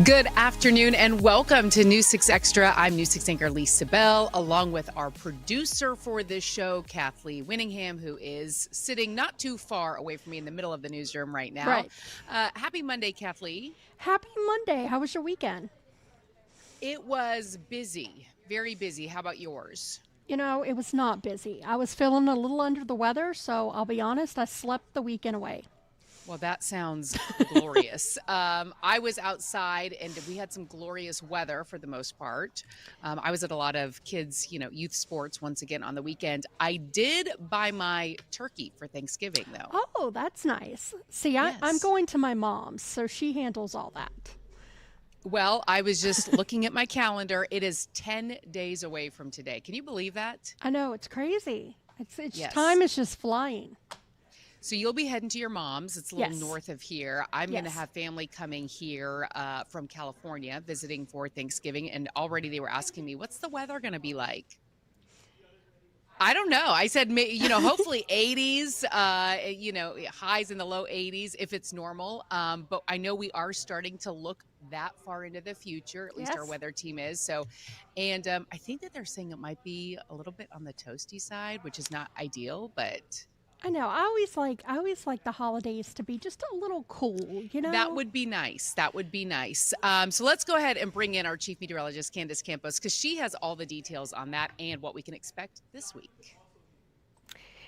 Good afternoon and welcome to News 6 Extra. I'm News 6 anchor Lisa Bell, along with our producer for this show, Kathleen Winningham, who is sitting not too far away from me in the middle of the newsroom right now. Right. Happy Monday, Kathleen. Happy Monday. How was your weekend? It was busy, very busy. How about yours? You know, it was not busy. I was feeling a little under the weather, so I'll be honest, I slept the weekend away. Well, that sounds glorious. I was outside and we had some glorious weather for the most part. I was at a lot of kids, youth sports once again on the weekend. I did buy my turkey for Thanksgiving, though. Oh, that's nice. See, Yes. I'm going to my mom's, so she handles all that. Well, I was just looking at my calendar. It is 10 days away from today. Can you believe that? I know, it's crazy. It's Yes. Time is just flying. So you'll be heading to your mom's. It's a little Yes. north of here. I'm going to Yes. have family coming here from California visiting for Thanksgiving. And already they were asking me, what's the weather going to be like? I don't know. I said, hopefully 80s, highs in the low 80s if it's normal. But I know we are starting to look that far into the future, at least our Yes. weather team is. So, and I think that they're saying it might be a little bit on the toasty side, which is not ideal, but I know. I always like the holidays to be just a little cool, you know? that would be nice. That would be nice. So let's go ahead and bring in our chief meteorologist, Candace Campos, because she has all the details on that and what we can expect this week.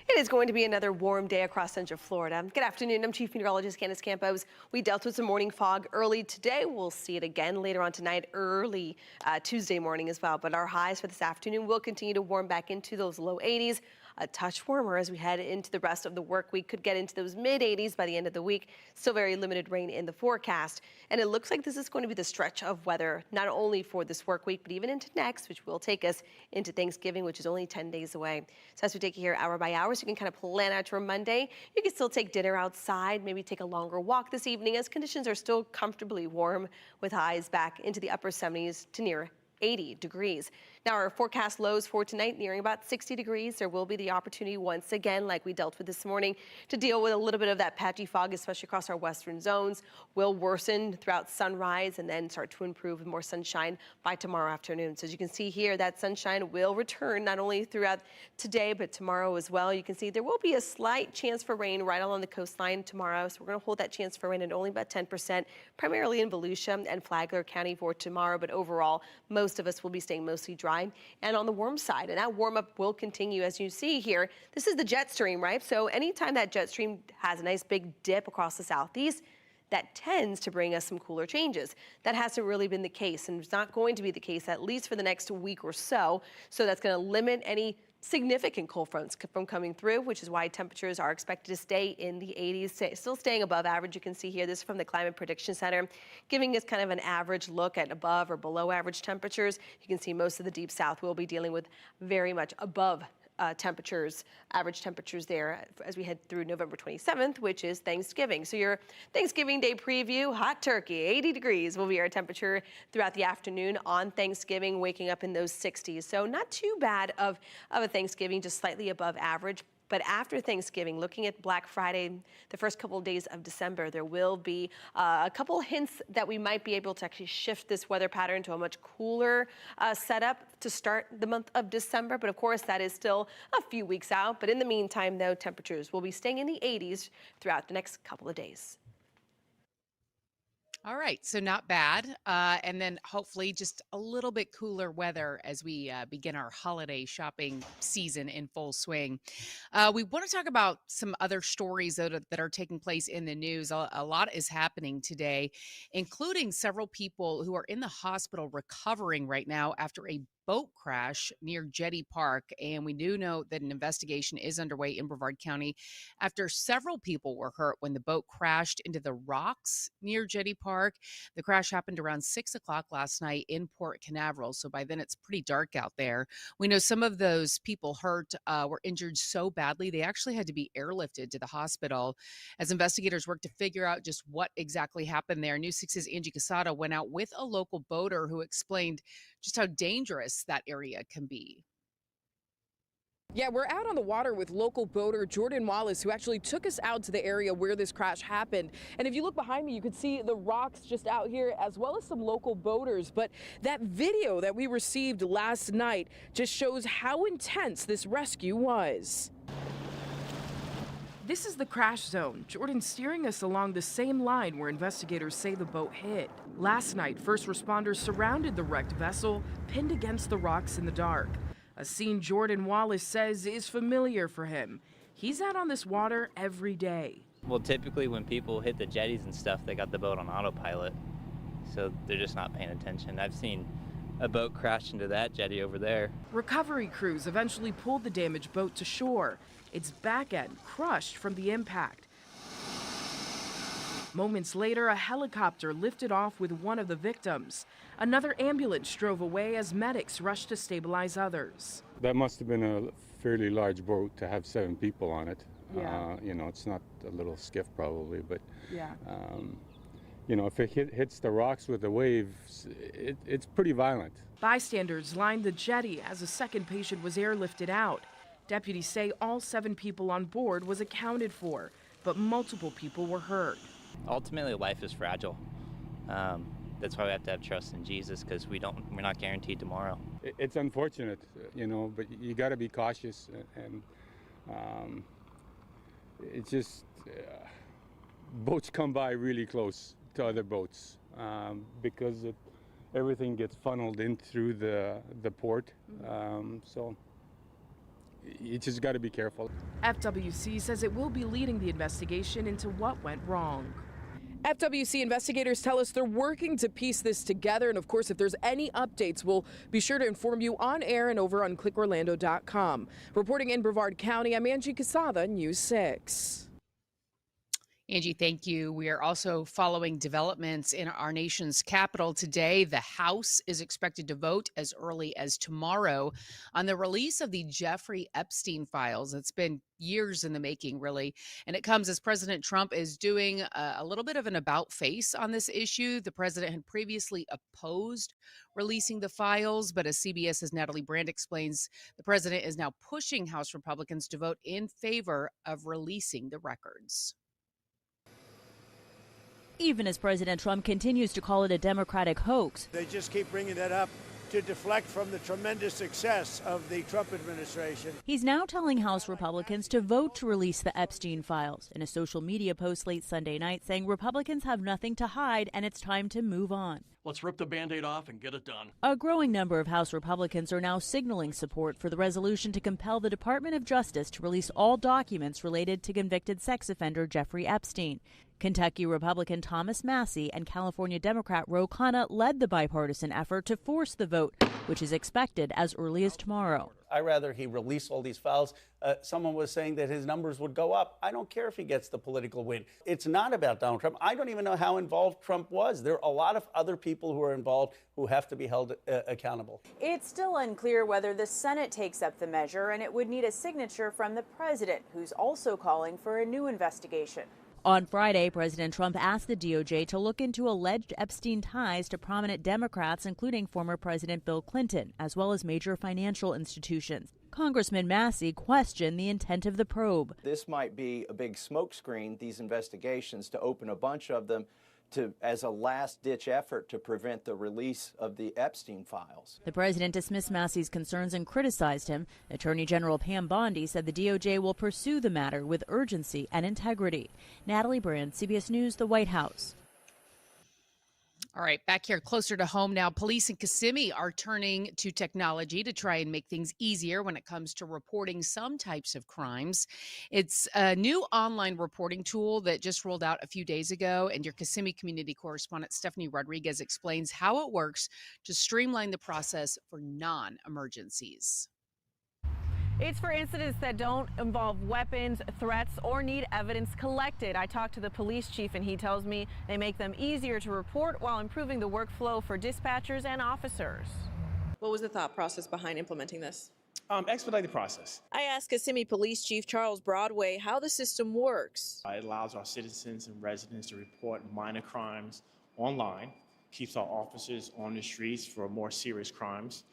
It is going to be another warm day across Central Florida. Good afternoon. I'm Chief Meteorologist Candace Campos. We dealt with some morning fog early today. We'll see it again later on tonight, early Tuesday morning as well. But our highs for this afternoon will continue to warm back into those low 80s. A touch warmer as we head into the rest of the work week. Could get into those mid 80s by the end of the week. Still very limited rain in the forecast. And it looks like this is going to be the stretch of weather, not only for this work week, but even into next, which will take us into Thanksgiving, which is only 10 days away. So as we take you here hour by hour, so you can kind of plan out your Monday. You can still take dinner outside, maybe take a longer walk this evening as conditions are still comfortably warm with highs back into the upper 70s to near 80 degrees. Now our forecast lows for tonight nearing about 60 degrees. There will be the opportunity once again, like we dealt with this morning, to deal with a little bit of that patchy fog, especially across our western zones. Will worsen throughout sunrise and then start to improve with more sunshine by tomorrow afternoon. So as you can see here, that sunshine will return not only throughout today, but tomorrow as well. You can see there will be a slight chance for rain right along the coastline tomorrow. So we're going to hold that chance for rain at only about 10%, primarily in Volusia and Flagler County for tomorrow. But overall, most of us will be staying mostly dry and on the warm side. And that warm up will continue as you see here. This is the jet stream, right? So anytime that jet stream has a nice big dip across the southeast, that tends to bring us some cooler changes. That hasn't really been the case, and it's not going to be the case at least for the next week or so. So that's going to limit any significant cold fronts from coming through, which is why temperatures are expected to stay in the 80s, still staying above average. You can see here, this is from the Climate Prediction Center, giving us kind of an average look at above or below average temperatures. You can see most of the deep south will be dealing with very much above temperatures, average temperatures there as we head through November 27th, which is Thanksgiving. So your Thanksgiving Day preview, hot turkey, 80 degrees will be our temperature throughout the afternoon on Thanksgiving, waking up in those 60s. So not too bad of a Thanksgiving, just slightly above average. But after Thanksgiving, looking at Black Friday, the first couple of days of December, there will be a couple hints that we might be able to actually shift this weather pattern to a much cooler setup to start the month of December. But of course, that is still a few weeks out. But in the meantime, though, temperatures will be staying in the 80s throughout the next couple of days. All right, so not bad. And then hopefully just a little bit cooler weather as we begin our holiday shopping season in full swing. We want to talk about some other stories that are taking place in the news. A lot is happening today, including several people who are in the hospital recovering right now after a boat crash near Jetty Park. And we do know that an investigation is underway in Brevard County after several people were hurt when the boat crashed into the rocks near Jetty Park. The crash happened around 6 o'clock last night in Port Canaveral. So by then it's pretty dark out there. We know some of those people hurt were injured so badly, they actually had to be airlifted to the hospital as investigators worked to figure out just what exactly happened there. News 6's Angie Casado went out with a local boater who explained just how dangerous that area can be. Yeah, we're out on the water with local boater Jordan Wallace, who actually took us out to the area where this crash happened. And if you look behind me, you can see the rocks just out here, as well as some local boaters. But that video that we received last night just shows how intense this rescue was. This is the crash zone. Jordan's steering us along the same line where investigators say the boat hit. Last night, first responders surrounded the wrecked vessel, pinned against the rocks in the dark. A scene Jordan Wallace says is familiar for him. He's out on this water every day. Well, typically when people hit the jetties and stuff, they got the boat on autopilot, so they're just not paying attention. I've seen a boat crash into that jetty over there. Recovery crews eventually pulled the damaged boat to shore. Its back end crushed from the impact. Moments later, a helicopter lifted off with one of the victims. Another ambulance drove away as medics rushed to stabilize others. That must have been a fairly large boat to have 7 people on it. Yeah. You know, it's not a little skiff probably, but Yeah. you know, if it hits the rocks with the waves, it's pretty violent. Bystanders lined the jetty as a second patient was airlifted out. Deputies say all 7 people on board was accounted for, but multiple people were hurt. Ultimately, life is fragile. That's why we have to have trust in Jesus, because we're not guaranteed tomorrow. It's unfortunate, you know, but you got to be cautious, and it's just boats come by really close to other boats because everything gets funneled in through the port, so you just got to be careful. FWC says it will be leading the investigation into what went wrong. FWC investigators tell us they're working to piece this together, and of course, if there's any updates, we'll be sure to inform you on air and over on clickorlando.com. Reporting in Brevard County, I'm Angie Casada, News 6. Angie, thank you. We are also following developments in our nation's capital today. The House is expected to vote as early as tomorrow on the release of the Jeffrey Epstein files. It's been years in the making, really. And it comes as President Trump is doing a little bit of an about face on this issue. The president had previously opposed releasing the files, but as CBS's Natalie Brand explains, the president is now pushing House Republicans to vote in favor of releasing the records. Even as President Trump continues to call it a Democratic hoax. They just keep bringing that up to deflect from the tremendous success of the Trump administration. He's now telling House Republicans to vote to release the Epstein files in a social media post late Sunday night saying Republicans have nothing to hide and it's time to move on. Let's rip the Band-Aid off and get it done. A growing number of House Republicans are now signaling support for the resolution to compel the Department of Justice to release all documents related to convicted sex offender Jeffrey Epstein. Kentucky Republican Thomas Massie and California Democrat Ro Khanna led the bipartisan effort to force the vote, which is expected as early as tomorrow. I'd rather he release all these files. Someone was saying that his numbers would go up. I don't care if he gets the political win. It's not about Donald Trump. I don't even know how involved Trump was. There are a lot of other people who are involved who have to be held accountable. It's still unclear whether the Senate takes up the measure, and it would need a signature from the president, who's also calling for a new investigation. On Friday, President Trump asked the DOJ to look into alleged Epstein ties to prominent Democrats, including former President Bill Clinton, as well as major financial institutions. Congressman Massie questioned the intent of the probe. This might be a big smokescreen, these investigations, to open a bunch of them as a last-ditch effort to prevent the release of the Epstein files. The president dismissed Massie's concerns and criticized him. Attorney General Pam Bondi said the DOJ will pursue the matter with urgency and integrity. Natalie Brand, CBS News, the White House. All right, back here closer to home now. Police in Kissimmee are turning to technology to try and make things easier when it comes to reporting some types of crimes. It's a new online reporting tool that just rolled out a few days ago, and your Kissimmee community correspondent Stephanie Rodriguez explains how it works to streamline the process for non-emergencies. It's for incidents that don't involve weapons, threats, or need evidence collected. I talked to the police chief and he tells me they make them easier to report while improving the workflow for dispatchers and officers. What was the thought process behind implementing this? Expedite the process. I asked Kissimmee Police Chief Charles Broadway how the system works. It allows our citizens and residents to report minor crimes online, keeps our officers on the streets for more serious crimes,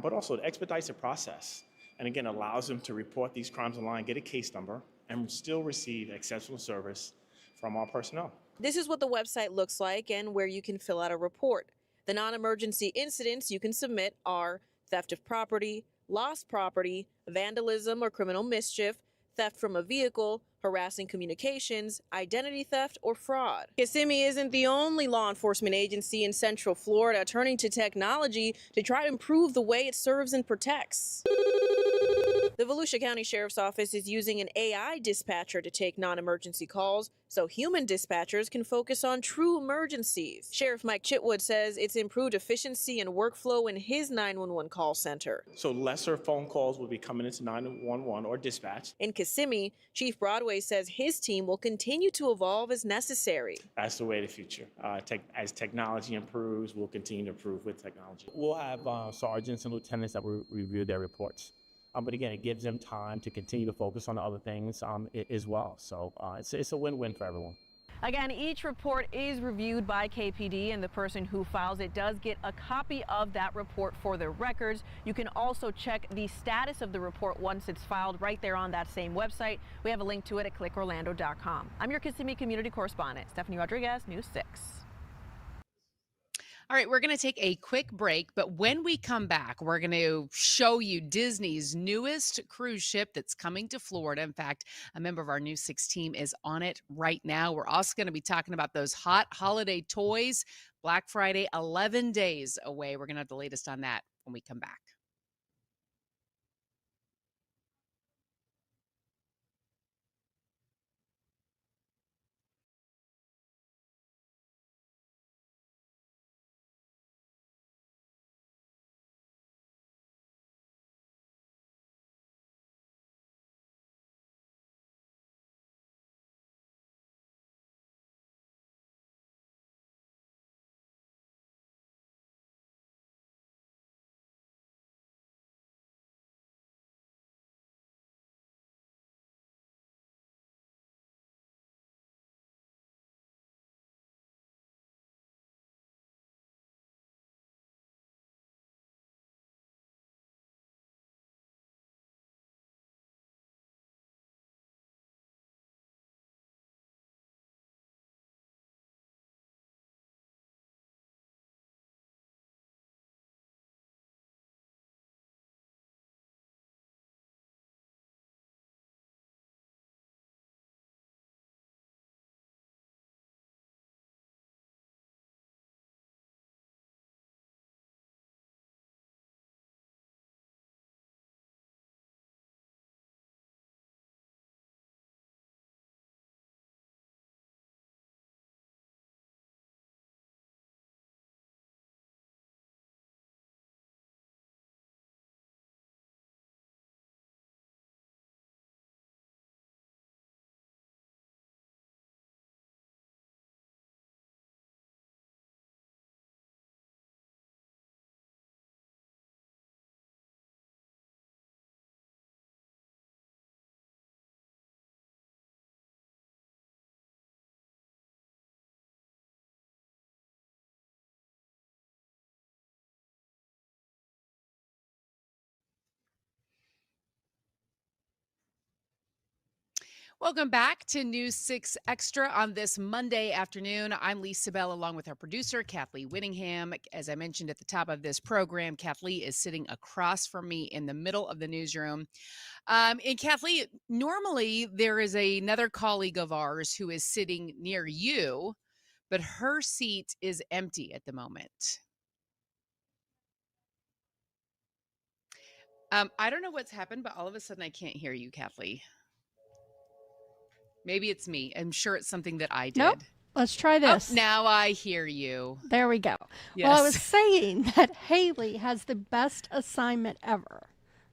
but also it expedites the process. and again allows them to report these crimes online, get a case number, and still receive exceptional service from our personnel. This is what the website looks like and where you can fill out a report. The non-emergency incidents you can submit are theft of property, lost property, vandalism or criminal mischief, theft from a vehicle, harassing communications, identity theft, or fraud. Kissimmee isn't the only law enforcement agency in Central Florida turning to technology to try to improve the way it serves and protects. The Volusia County Sheriff's Office is using an AI dispatcher to take non-emergency calls so human dispatchers can focus on true emergencies. Sheriff Mike Chitwood says it's improved efficiency and workflow in his 911 call center. So lesser phone calls will be coming into 911 or dispatch. In Kissimmee, Chief Broadway says his team will continue to evolve as necessary. That's the way of the future. As technology improves, we'll continue to improve with technology. We'll have sergeants and lieutenants that will review their reports. But again, it gives them time to continue to focus on the other things as well. So it's a win-win for everyone. Again, each report is reviewed by KPD, and the person who files it does get a copy of that report for their records. You can also check the status of the report once it's filed right there on that same website. We have a link to it at clickorlando.com. I'm your Kissimmee community correspondent, Stephanie Rodriguez, News 6. All right, we're going to take a quick break, but when we come back, we're going to show you Disney's newest cruise ship that's coming to Florida. In fact, a member of our News 6 team is on it right now. We're also going to be talking about those hot holiday toys. Black Friday, 11 days away. We're going to have the latest on that when we come back. Welcome back to News 6 Extra on this Monday afternoon. I'm Lisa Bell along with our producer, Kathleen Whittingham. As I mentioned at the top of this program, Kathleen is sitting across from me in the middle of the newsroom. And Kathleen, normally there is another colleague of ours who is sitting near you, but her seat is empty at the moment. I don't know what's happened, but all of a sudden I can't hear you, Kathleen. Maybe it's me. I'm sure it's something that I did. Nope. Let's try this. Oh, now I hear you. There we go. Yes. Well, I was saying that Haley has the best assignment ever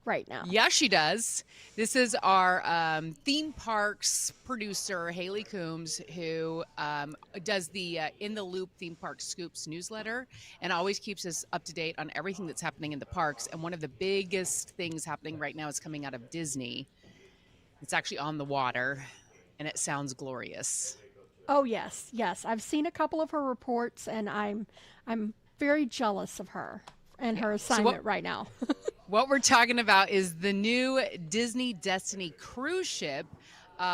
right now. Yeah, she does. This is our theme parks producer, Haley Coombs, who does the In the Loop Theme Park Scoops newsletter and always keeps us up to date on everything that's happening in the parks. And one of the biggest things happening right now is coming out of Disney. It's actually on the water, and it sounds glorious. Oh, yes, yes. I've seen a couple of her reports, and I'm very jealous of her and her assignment right now. What we're talking about is the new Disney Destiny cruise ship,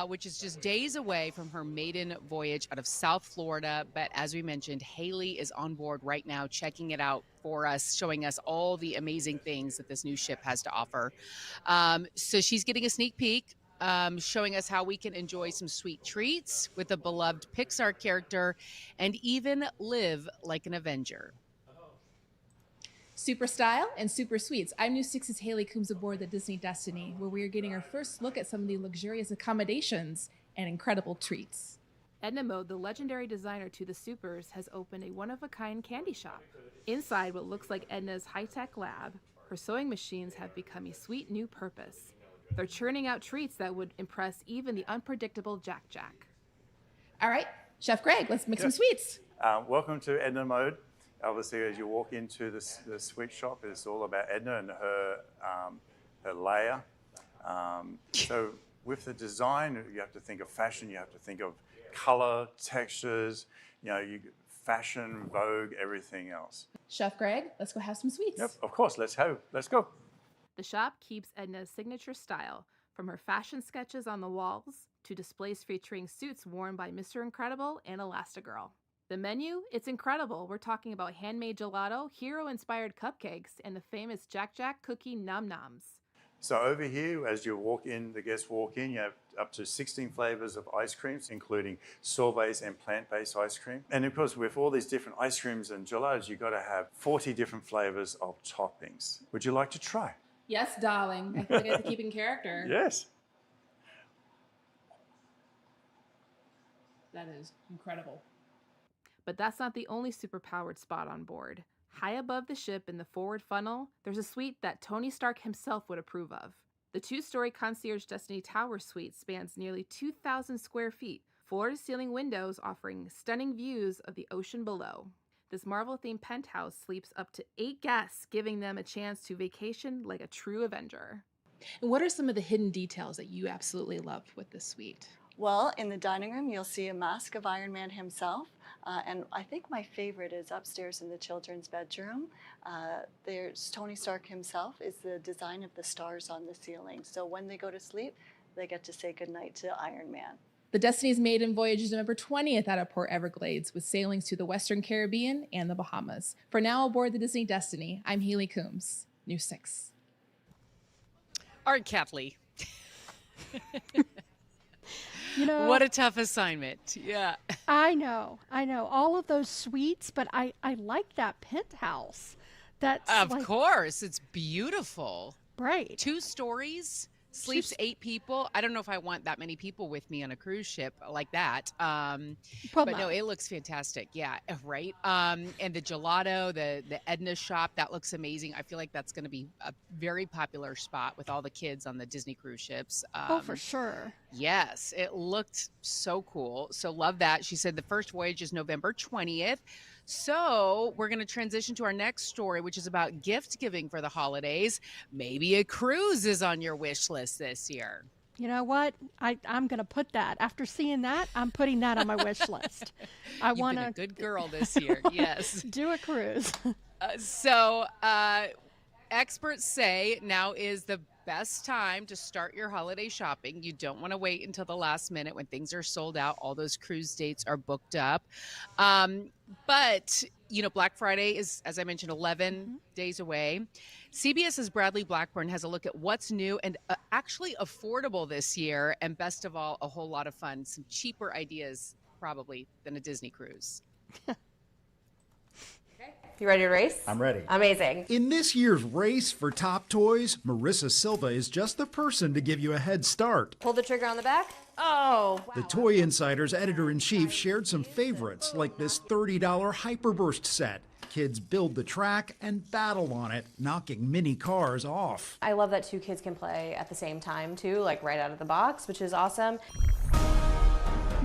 which is just days away from her maiden voyage out of South Florida. But as we mentioned, Haley is on board right now, checking it out for us, showing us all the amazing things that this new ship has to offer. So she's getting a sneak peek, showing us how we can enjoy some sweet treats with a beloved Pixar character and even live like an Avenger. Super style and super sweets. I'm News 6's Haley Coombs aboard the Disney Destiny, where we are getting our first look at some of the luxurious accommodations and incredible treats. Edna Mode, the legendary designer to the Supers, has opened a one-of-a-kind candy shop. Inside what looks like Edna's high-tech lab, her sewing machines have become a sweet new purpose. They're churning out treats that would impress even the unpredictable Jack Jack. All right, Chef Greg, let's make some sweets. Welcome to Edna Mode. Obviously, as you walk into the sweet shop, it's all about Edna and her layer. So with the design, you have to think of fashion, you have to think of color, textures, fashion, Vogue, everything else. Chef Greg, let's go have some sweets. Yep, of course, let's go. The shop keeps Edna's signature style, from her fashion sketches on the walls to displays featuring suits worn by Mr. Incredible and Elastigirl. The menu, it's incredible. We're talking about handmade gelato, hero-inspired cupcakes, and the famous Jack Jack cookie Num Noms. So over here, as you walk in, the guests walk in, you have up to 16 flavors of ice creams, including sorbets and plant-based ice cream. And of course, with all these different ice creams and gelatos, you've got to have 40 different flavors of toppings. Would you like to try? Yes, darling. I feel like I have to keep in character. Yes. That is incredible. But that's not the only super-powered spot on board. High above the ship in the forward funnel, there's a suite that Tony Stark himself would approve of. The two-story Concierge Destiny Tower suite spans nearly 2,000 square feet, floor-to-ceiling windows offering stunning views of the ocean below. This Marvel-themed penthouse sleeps up to 8 guests, giving them a chance to vacation like a true Avenger. And what are some of the hidden details that you absolutely love with this suite? Well, in the dining room, you'll see a mask of Iron Man himself. And I think my favorite is upstairs in the children's bedroom. There's Tony Stark himself is the design of the stars on the ceiling. So when they go to sleep, they get to say goodnight to Iron Man. The Destiny's maiden voyage is November 20th out of Port Everglades, with sailings to the Western Caribbean and the Bahamas. For now, aboard the Disney Destiny, I'm Haley Coombs, News 6. All right, Kathleen. What a tough assignment. Yeah. I know. All of those suites, but I like that penthouse. That's of course. It's beautiful. Right. 2 stories, sleeps 8 people. I don't know if I want that many people with me on a cruise ship like that. But no, it looks fantastic. Yeah, right. And the gelato, the Edna shop, that looks amazing. I feel like that's going to be a very popular spot with all the kids on the Disney cruise ships. Oh, for sure. Yes, it looked so cool. So love that. She said the first voyage is November 20th. So we're going to transition to our next story, which is about gift giving for the holidays. Maybe a cruise is on your wish list this year. You know what? I'm going to put that. After seeing that, I'm putting that on my wish list. You've been a good girl this year. Yes. Do a cruise. So experts say now is the best time to start your holiday shopping. You don't want to wait until the last minute when things are sold out. All those cruise dates are booked up. But, Black Friday is, as I mentioned, 11 days away. CBS's Bradley Blackburn has a look at what's new and actually affordable this year. And best of all, a whole lot of fun. Some cheaper ideas, probably, than a Disney cruise. You ready to race? I'm ready. Amazing. In this year's race for top toys, Marissa Silva is just the person to give you a head start. Pull the trigger on the back. Oh, wow. The Toy Insider's editor-in-chief shared some favorites, like this $30 Hyperburst set. Kids build the track and battle on it, knocking mini cars off. I love that 2 kids can play at the same time, too, like right out of the box, which is awesome.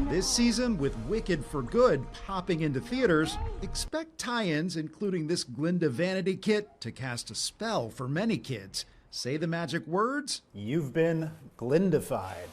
This season, with Wicked for Good popping into theaters, expect tie-ins including this Glinda vanity kit to cast a spell for many kids. Say the magic words, you've been Glindified.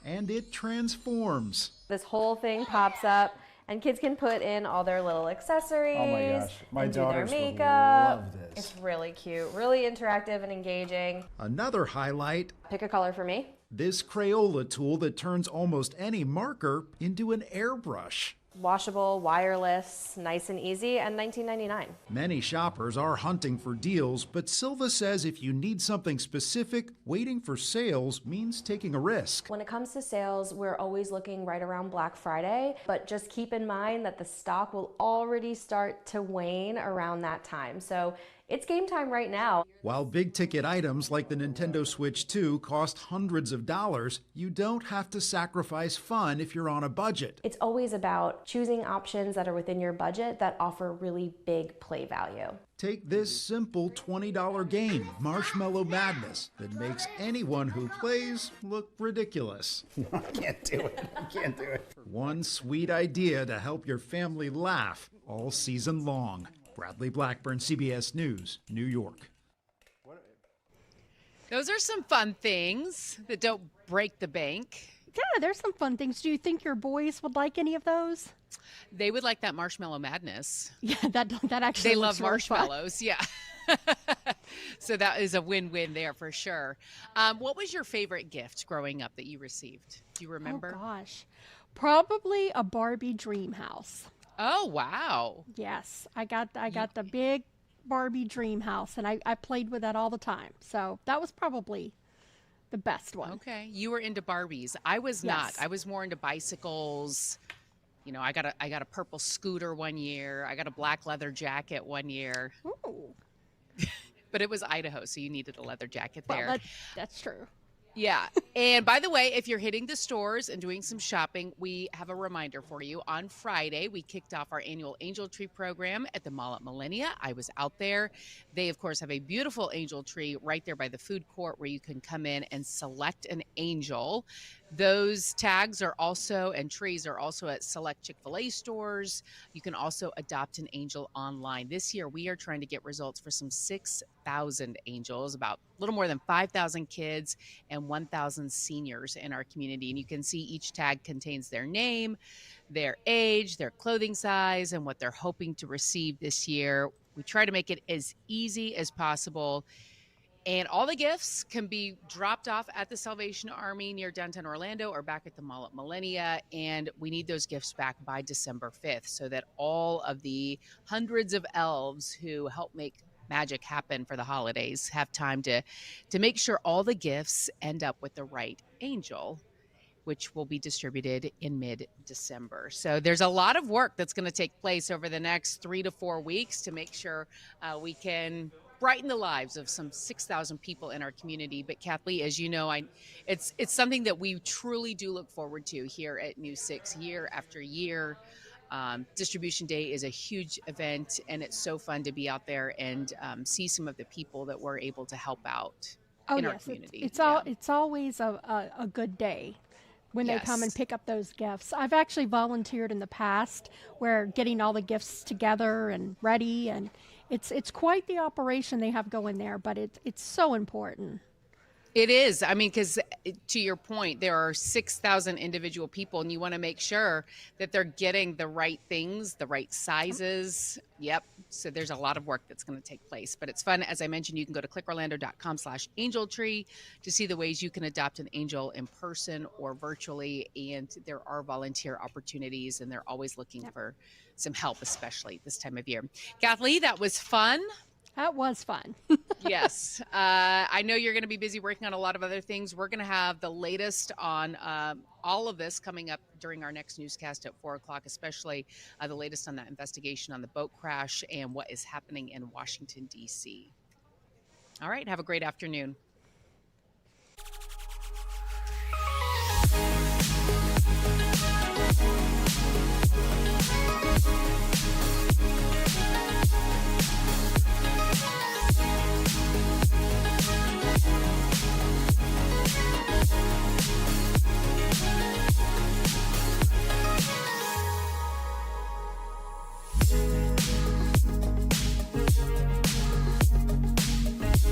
And it transforms. This whole thing pops up And kids can put in all their little accessories. Oh my gosh, my and do their daughters would makeup. love this. It's really cute, really interactive and engaging. Another highlight, Pick a color for me. this Crayola tool that turns almost any marker into an airbrush. Washable, wireless, nice and easy, and $19.99. Many shoppers are hunting for deals, but Silva says if you need something specific, waiting for sales means taking a risk. When it comes to sales, we're always looking right around Black Friday, but just keep in mind that the stock will already start to wane around that time. So it's game time right now. While big ticket items like the Nintendo Switch 2 cost hundreds of dollars, you don't have to sacrifice fun if you're on a budget. It's always about choosing options that are within your budget that offer really big play value. Take this simple $20 game, Marshmallow Madness, that makes anyone who plays look ridiculous. I can't do it. I can't do it. One sweet idea to help your family laugh all season long. Bradley Blackburn, CBS News, New York. Those are some fun things that don't break the bank. Yeah, there's some fun things. Do you think your boys would like any of those? They would like that Marshmallow Madness. Yeah, that actually They looks love really fun. marshmallows, yeah. So that is a win-win there for sure. What was your favorite gift growing up that you received? Do you remember? Oh gosh, probably a Barbie dream house. Oh, wow. Yes, I got the big Barbie dream house, and I played with that all the time. So that was probably the best one. Okay, you were into Barbies. I was not. Yes. I was more into bicycles. You know, I got a purple scooter one year. I got a black leather jacket one year. Ooh. But it was Idaho, so you needed a leather jacket there. Well, that's true. Yeah. And by the way, if you're hitting the stores and doing some shopping, we have a reminder for you. On Friday, we kicked off our annual Angel Tree program at the Mall at Millennia. I was out there. They, of course, have a beautiful angel tree right there by the food court where you can come in and select an angel. Those tags are also, and trees are also at select Chick-fil-A stores. You can also adopt an angel online. This year, we are trying to get results for some 6,000 angels, about a little more than 5,000 kids and 1,000 seniors in our community. And you can see each tag contains their name, their age, their clothing size, and what they're hoping to receive this year. We try to make it as easy as possible. And all the gifts can be dropped off at the Salvation Army near downtown Orlando or back at the Mall at Millennia. And we need those gifts back by December 5th so that all of the hundreds of elves who help make magic happen for the holidays have time to make sure all the gifts end up with the right angel, which will be distributed in mid-December. So there's a lot of work that's going to take place over the next 3 to 4 weeks to make sure we can brighten the lives of some 6,000 people in our community. But Kathleen, as you know, it's something that we truly do look forward to here at News 6 year after year. Distribution Day is a huge event, and it's so fun to be out there and see some of the people that we're able to help out in our community. It's always a good day when they come and pick up those gifts. I've actually volunteered in the past where getting all the gifts together and ready, and it's quite the operation they have going there, but it's so important. It is. I mean, because to your point, there are 6,000 individual people, and you want to make sure that they're getting the right things, the right sizes. Yep. So there's a lot of work that's going to take place, but it's fun. As I mentioned, you can go to clickorlando.com/angeltree to see the ways you can adopt an angel in person or virtually. And there are volunteer opportunities, and they're always looking for some help, especially this time of year. Kathleen, that was fun. That was fun. Yes. I know you're going to be busy working on a lot of other things. We're going to have the latest on all of this coming up during our next newscast at 4 o'clock, especially the latest on that investigation on the boat crash and what is happening in Washington, D.C. All right. Have a great afternoon.